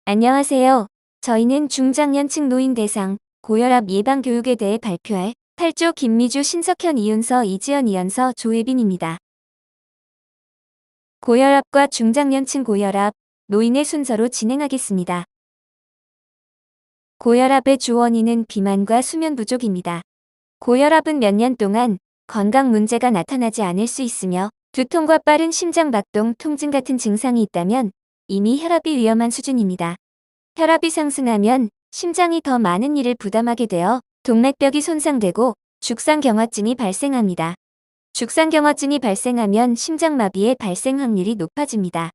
안녕하세요. 저희는 중장년층 노인 대상 고혈압 예방 교육에 대해 발표할 8조 김미주 신석현 이윤서 이지연 이연서 조혜빈입니다. 고혈압과 중장년층 고혈압, 노인의 순서로 진행하겠습니다. 고혈압의 주 원인은 비만과 수면 부족입니다. 고혈압은 몇 년 동안 건강 문제가 나타나지 않을 수 있으며 두통과 빠른 심장 박동, 통증 같은 증상이 있다면 이미 혈압이 위험한 수준입니다. 혈압이 상승하면 심장이 더 많은 일을 부담하게 되어 동맥벽이 손상되고 죽상경화증이 발생합니다. 죽상경화증이 발생하면 심장마비의 발생 확률이 높아집니다.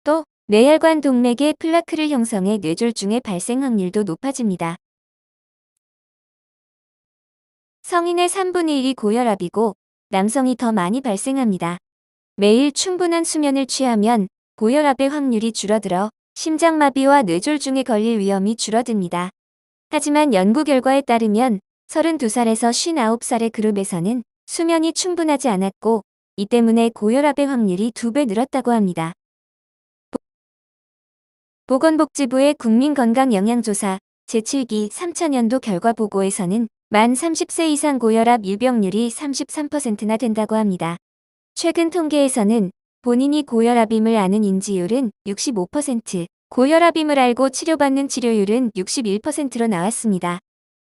또 뇌혈관 동맥에 플라크를 형성해 뇌졸중의 발생 확률도 높아집니다. 성인의 3분의 1이 고혈압이고 남성이 더 많이 발생합니다. 매일 충분한 수면을 취하면 고혈압의 확률이 줄어들어 심장마비와 뇌졸중에 걸릴 위험이 줄어듭니다. 하지만 연구 결과에 따르면 32살에서 59살의 그룹에서는 수면이 충분하지 않았고 이 때문에 고혈압의 확률이 2배 늘었다고 합니다. 보건복지부의 국민건강영양조사 제7기 3차년도 결과 보고에서는 만 30세 이상 고혈압 유병률이 33%나 된다고 합니다. 최근 통계에서는 본인이 고혈압임을 아는 인지율은 65%, 고혈압임을 알고 치료받는 치료율은 61%로 나왔습니다.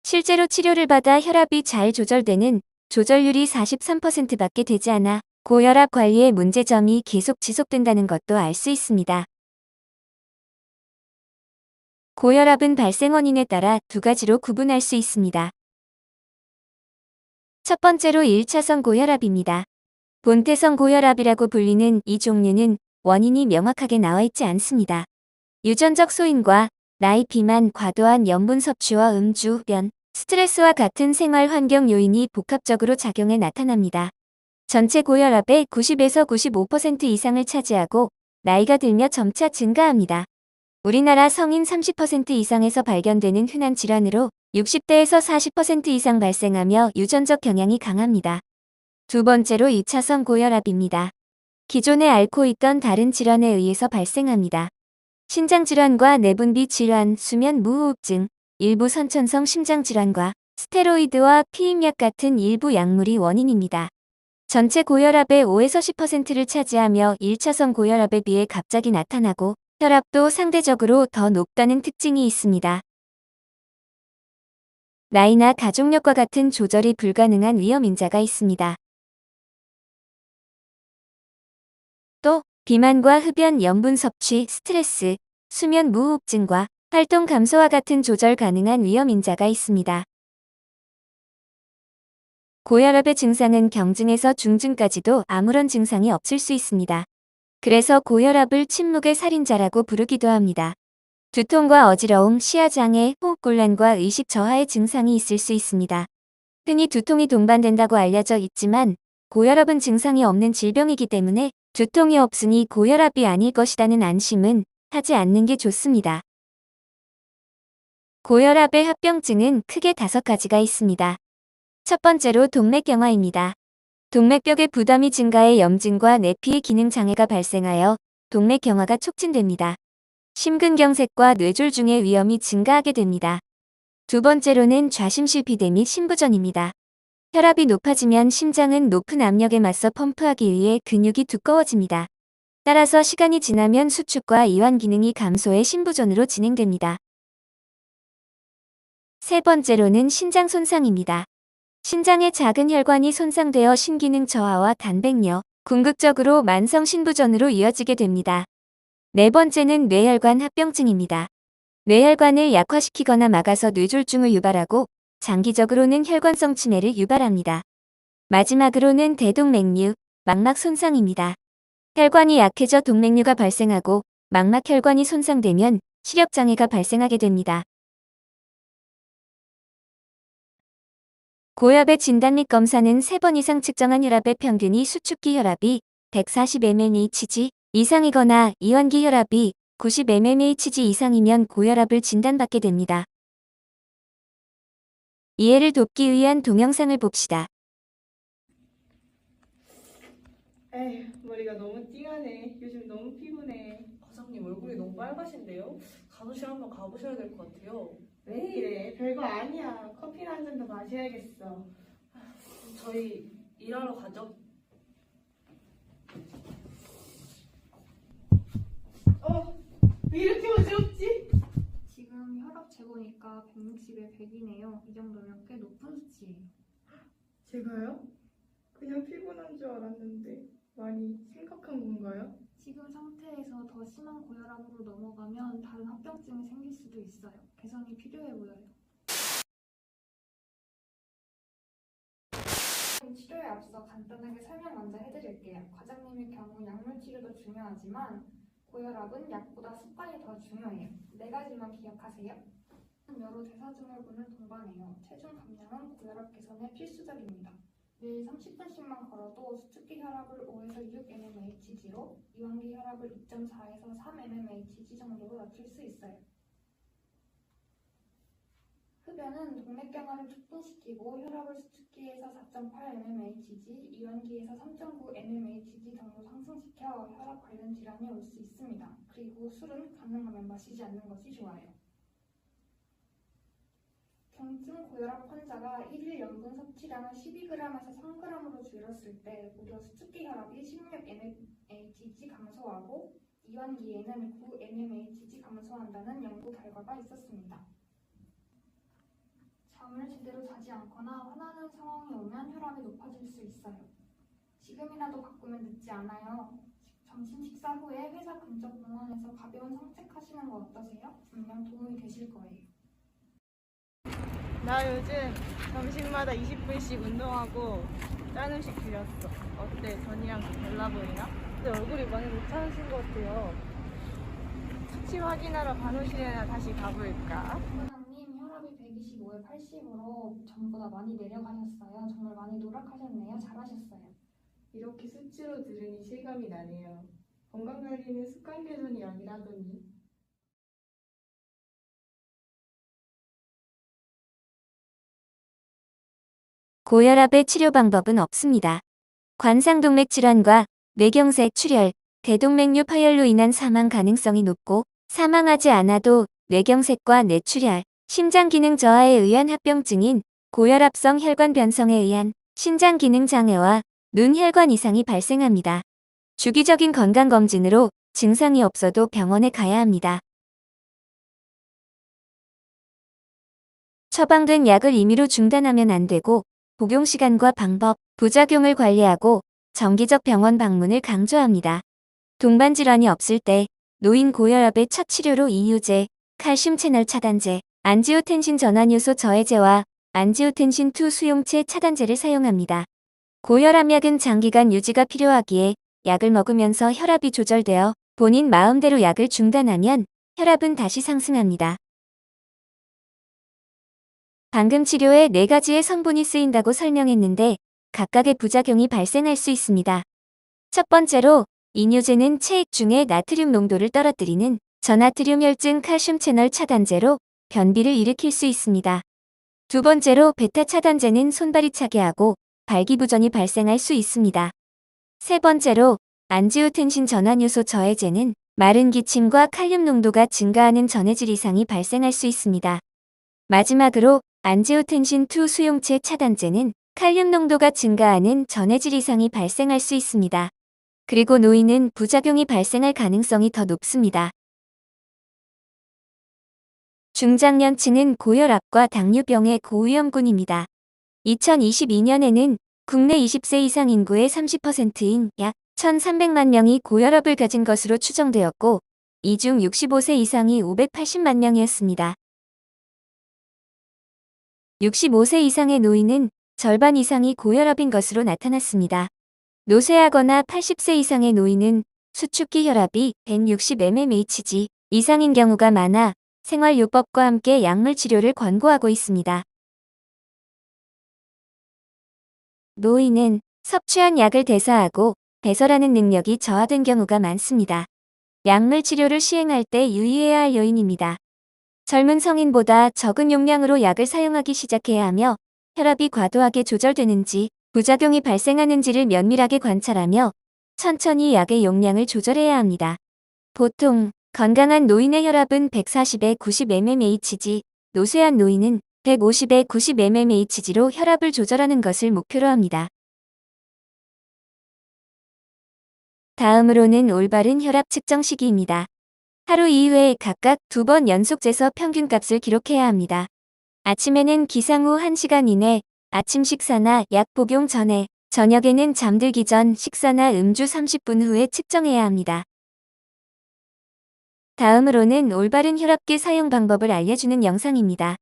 실제로 치료를 받아 혈압이 잘 조절되는 조절률이 43%밖에 되지 않아 고혈압 관리의 문제점이 계속 지속된다는 것도 알 수 있습니다. 고혈압은 발생 원인에 따라 두 가지로 구분할 수 있습니다. 첫 번째로 1차성 고혈압입니다. 본태성 고혈압이라고 불리는 이 종류는 원인이 명확하게 나와 있지 않습니다. 유전적 소인과 나이, 비만, 과도한 염분 섭취와 음주, 흡연, 스트레스와 같은 생활 환경 요인이 복합적으로 작용해 나타납니다. 전체 고혈압의 90에서 95% 이상을 차지하고 나이가 들며 점차 증가합니다. 우리나라 성인 30% 이상에서 발견되는 흔한 질환으로 60대에서 40% 이상 발생하며 유전적 경향이 강합니다. 두 번째로 2차성 고혈압입니다. 기존에 앓고 있던 다른 질환에 의해서 발생합니다. 신장질환과 내분비 질환, 수면 무호흡증, 일부 선천성 심장질환과 스테로이드와 피임약 같은 일부 약물이 원인입니다. 전체 고혈압의 5에서 10%를 차지하며 1차성 고혈압에 비해 갑자기 나타나고 혈압도 상대적으로 더 높다는 특징이 있습니다. 나이나 가족력과 같은 조절이 불가능한 위험인자가 있습니다. 또 비만과 흡연, 염분 섭취, 스트레스, 수면 무호흡증과 활동 감소와 같은 조절 가능한 위험인자가 있습니다. 고혈압의 증상은 경증에서 중증까지도 아무런 증상이 없을 수 있습니다. 그래서 고혈압을 침묵의 살인자라고 부르기도 합니다. 두통과 어지러움, 시야장애, 호흡곤란과 의식 저하의 증상이 있을 수 있습니다. 흔히 두통이 동반된다고 알려져 있지만 고혈압은 증상이 없는 질병이기 때문에 두통이 없으니 고혈압이 아닐 것이라는 안심은 하지 않는 게 좋습니다. 고혈압의 합병증은 크게 5가지가 있습니다. 첫 번째로 동맥경화입니다. 동맥벽의 부담이 증가해 염증과 내피의 기능 장애가 발생하여 동맥경화가 촉진됩니다. 심근경색과 뇌졸중의 위험이 증가하게 됩니다. 두 번째로는 좌심실비대 및 심부전입니다. 혈압이 높아지면 심장은 높은 압력에 맞서 펌프하기 위해 근육이 두꺼워집니다. 따라서 시간이 지나면 수축과 이완 기능이 감소해 심부전으로 진행됩니다. 세 번째로는 신장 손상입니다. 신장의 작은 혈관이 손상되어 신기능 저하와 단백뇨, 궁극적으로 만성 신부전으로 이어지게 됩니다. 네 번째는 뇌혈관 합병증입니다. 뇌혈관을 약화시키거나 막아서 뇌졸중을 유발하고 장기적으로는 혈관성 치매를 유발합니다. 마지막으로는 대동맥류, 망막 손상입니다. 혈관이 약해져 동맥류가 발생하고 망막혈관이 손상되면 시력장애가 발생하게 됩니다. 고혈압의 진단 및 검사는 3번 이상 측정한 혈압의 평균이 수축기 혈압이 140mmHg 이상이거나 이완기 혈압이 90mmHg 이상이면 고혈압을 진단받게 됩니다. 이해를 돕기 위한 동영상을 봅시다. 에휴, 머리가 너무 띵하네. 요즘 너무 피곤해. 과장님 얼굴이 너무 빨가신데요? 간호실 한번 가보셔야 될 것 같아요. 왜 이래? 별거 아니야. 커피 한 잔 더 마셔야겠어. 저희 일하러 가죠. 왜 이렇게 어지럽지? 지금 혈압 재보니까 160에 100이네요. 이 정도면 꽤 높은 수치예요. 제가요? 그냥 피곤한 줄 알았는데 많이 심각한 건가요? 지금 상태에서 더 심한 고혈압으로 넘어가면 다른 합병증이 생길 수도 있어요. 개선이 필요해 보여요. 치료에 앞서 간단하게 설명 먼저 해드릴게요. 과장님의 경우 약물 치료도 중요하지만 고혈압은 약보다 습관이 더 중요해요. 4가지만 기억하세요. 여러 대사증후군을 동반해요. 체중 감량은 고혈압 개선에 필수적입니다. 매일 30분씩만 걸어도 수축기 혈압을 5에서 6 mmHg로 이완기 혈압을 2.4에서 3 mmHg 정도로 낮출 수 있어요. 흡연은 동맥경화를 촉진시키고 혈압을 수축기에서 4.8 mmHg, 이완기에서 3.9 mmHg 정도 상승시켜 혈압 관련 질환이 올 수 있습니다. 그리고 술은 가능하면 마시지 않는 것이 좋아요. 경증 고혈압 환자가 1일 염분 섭취량을 12g에서 3g으로 줄였을 때 무려 수축기 혈압이 16 mmHg 감소하고 이완기에는 9 mmHg 감소한다는 연구 결과가 있었습니다. 잠을 제대로 자지 않거나 화나는 상황이 오면 혈압이 높아질 수 있어요. 지금이라도 바꾸면 늦지 않아요. 점심 식사 후에 회사 근처 공원에서 가벼운 산책하시는 거 어떠세요? 분명 도움이 되실 거예요. 나 요즘 점심마다 20분씩 운동하고 짠 음식 줄였어. 어때? 전이랑 좀 달라 보이나? 근데 얼굴이 많이 못 참으신 것 같아요. 수치 확인하러 간호실에나 다시 가볼까? 사장님, 혈압이 125에 80으로 전보다 많이 내려가셨어요. 정말 많이 노력하셨네요. 잘하셨어요. 이렇게 수치로 들으니 실감이 나네요. 건강관리는 습관 개선이 아니라더니. 고혈압의 치료 방법은 없습니다. 관상동맥 질환과 뇌경색 출혈, 대동맥류 파열로 인한 사망 가능성이 높고 사망하지 않아도 뇌경색과 뇌출혈, 심장 기능 저하에 의한 합병증인 고혈압성 혈관 변성에 의한 신장 기능 장애와 눈 혈관 이상이 발생합니다. 주기적인 건강검진으로 증상이 없어도 병원에 가야 합니다. 처방된 약을 임의로 중단하면 안 되고 복용 시간과 방법, 부작용을 관리하고 정기적 병원 방문을 강조합니다. 동반 질환이 없을 때 노인 고혈압의 첫 치료로 이뇨제, 칼슘 채널 차단제, 안지오텐신 전환효소 저해제와 안지오텐신2 수용체 차단제를 사용합니다. 고혈압약은 장기간 유지가 필요하기에 약을 먹으면서 혈압이 조절되어 본인 마음대로 약을 중단하면 혈압은 다시 상승합니다. 방금 치료에 4가지의 성분이 쓰인다고 설명했는데 각각의 부작용이 발생할 수 있습니다. 첫 번째로 이뇨제는 체액 중의 나트륨 농도를 떨어뜨리는 저나트륨 혈증 칼슘 채널 차단제로 변비를 일으킬 수 있습니다. 두 번째로 베타 차단제는 손발이 차게 하고 발기부전이 발생할 수 있습니다. 세 번째로 안지오텐신 전환효소 저해제는 마른 기침과 칼륨 농도가 증가하는 전해질 이상이 발생할 수 있습니다. 마지막으로 안지오텐신2 수용체 차단제는 칼륨 농도가 증가하는 전해질 이상이 발생할 수 있습니다. 그리고 노인은 부작용이 발생할 가능성이 더 높습니다. 중장년층은 고혈압과 당뇨병의 고위험군입니다. 2022년에는 국내 20세 이상 인구의 30%인 약 1,300만 명이 고혈압을 가진 것으로 추정되었고, 이 중 65세 이상이 580만 명이었습니다. 65세 이상의 노인은 절반 이상이 고혈압인 것으로 나타났습니다. 노쇠하거나 80세 이상의 노인은 수축기 혈압이 160 mmHg 이상인 경우가 많아 생활요법과 함께 약물 치료를 권고하고 있습니다. 노인은 섭취한 약을 대사하고 배설하는 능력이 저하된 경우가 많습니다. 약물 치료를 시행할 때 유의해야 할 요인입니다. 젊은 성인보다 적은 용량으로 약을 사용하기 시작해야 하며 혈압이 과도하게 조절되는지 부작용이 발생하는지를 면밀하게 관찰하며 천천히 약의 용량을 조절해야 합니다. 보통 건강한 노인의 혈압은 140에 90mmHg, 노쇠한 노인은 150에 90mmHg로 혈압을 조절하는 것을 목표로 합니다. 다음으로는 올바른 혈압 측정 시기입니다. 하루 2회 각각 2번 연속 재서 평균값을 기록해야 합니다. 아침에는 기상 후 1시간 이내, 아침 식사나 약 복용 전에, 저녁에는 잠들기 전 식사나 음주 30분 후에 측정해야 합니다. 다음으로는 올바른 혈압계 사용 방법을 알려주는 영상입니다.